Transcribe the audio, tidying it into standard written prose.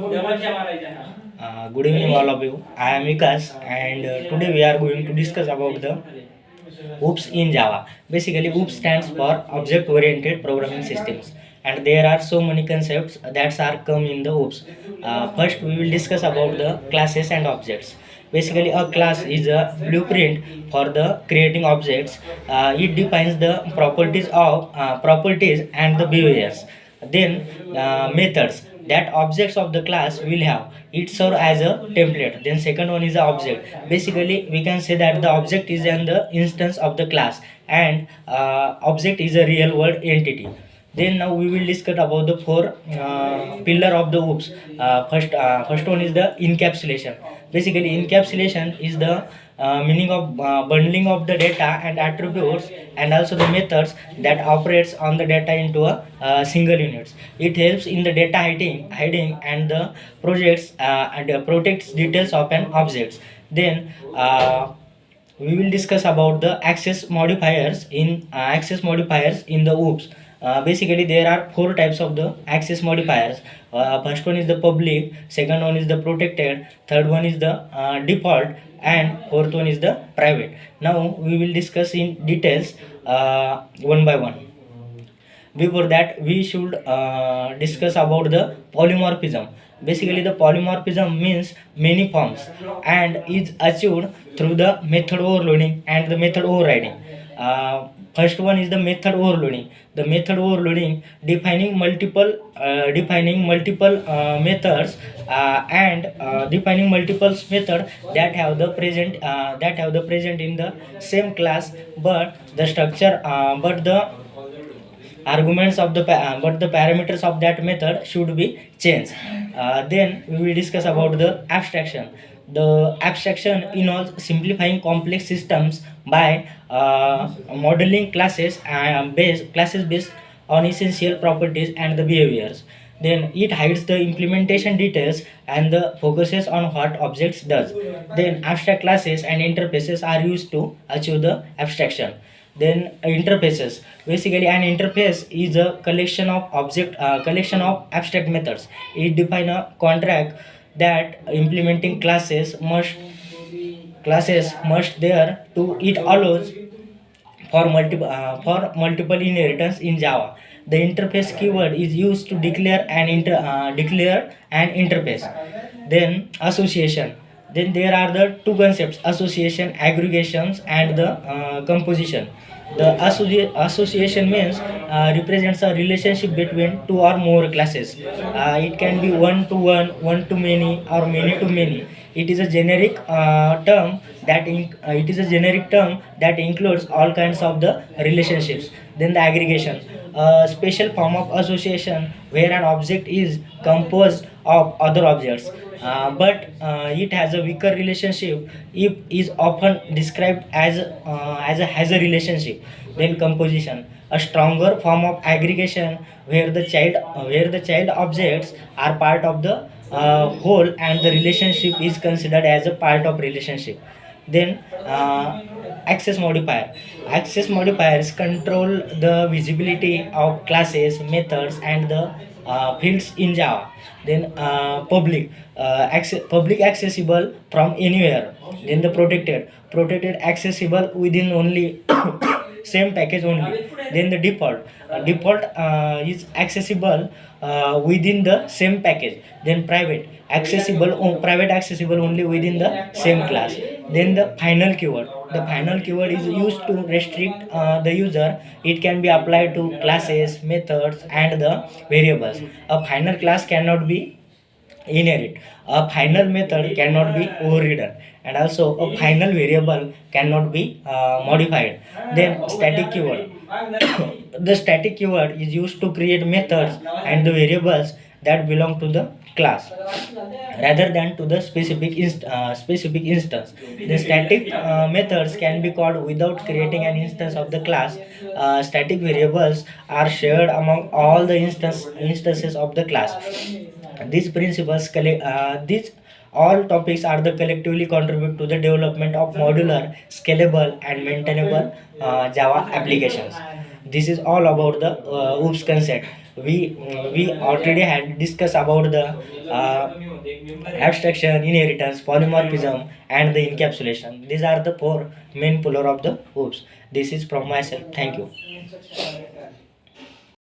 Good evening, all of you. I am Vikas, and today we are going to discuss about the OOPS in Java. Basically, OOPS stands for Object Oriented Programming Systems, and there are so many concepts that are come in the OOPS. First, we will discuss about the classes and objects. Basically, a class is a blueprint for the creating objects. It defines the properties and the behaviors. Then methods that objects of the class will have, it serve as a template. Then second one is the object. Basically we can say that the object is an the instance of the class, and object is a real world entity. Then now we will discuss about the four pillar of the OOPS. First one is the encapsulation. Basically encapsulation is the meaning of bundling of the data and attributes, and also the methods that operates on the data into a single units. It helps in the data hiding and the projects and protects details of an objects. Then we will discuss about the access modifiers in the OOPS. Basically there are four types of the access modifiers. First one is the public, second one is the protected, third one is the default, and fourth one is the private. Now we will discuss in details one by one. Before that we should discuss about the polymorphism. Basically the polymorphism means many forms and is achieved through the method overloading and the method overriding. First one is the method overloading. The method overloading defining multiple methods and defining multiple method that have the present in the same class, but the structure but the arguments of the but the parameters of that method should be changed. Then we will discuss about the abstraction. The abstraction involves simplifying complex systems by modeling classes based on essential properties and the behaviors. Then it hides the implementation details and the focuses on what objects does. Then abstract classes and interfaces are used to achieve the abstraction. Then interfaces. Basically an interface is a collection of abstract methods. It define a contract that implementing classes must there to it allows for multiple inheritance in Java. The interface keyword is used to declare an interface. Then association. Then there are the two concepts: association, aggregations, and the composition. The association means represents a relationship between two or more classes. It can be one to one, one to many, or many to many. It is a generic term that includes all kinds of the relationships. Then the aggregation, a special form of association where an object is composed of other objects, but it has a weaker relationship if is often described as a relationship. Then composition, a stronger form of aggregation where the child objects are part of the whole and the relationship is considered as a part of relationship. Then access modifier. Access modifiers control the visibility of classes, methods, and the fields in Java. Then public accessible from anywhere. Then the protected accessible within only same package only. Then the default is accessible within the same package. Then private accessible only within the same class. Then the final keyword is used to restrict the user. It can be applied to classes, methods, and the variables. A final class cannot be inherit, a final method cannot be overridden, and also a final variable cannot be modified. Then static keyword. The static keyword is used to create methods and the variables that belong to the class rather than to the specific instance. The static methods can be called without creating an instance of the class. Static variables are shared among all the instances of the class. These all topics are the collectively contribute to the development of modular, scalable, and maintainable Java applications. This is all about the OOPS concept. we already had discussed about the abstraction, inheritance, polymorphism, and the encapsulation. These are the four main pillar of the OOPS. This is from myself. Thank you.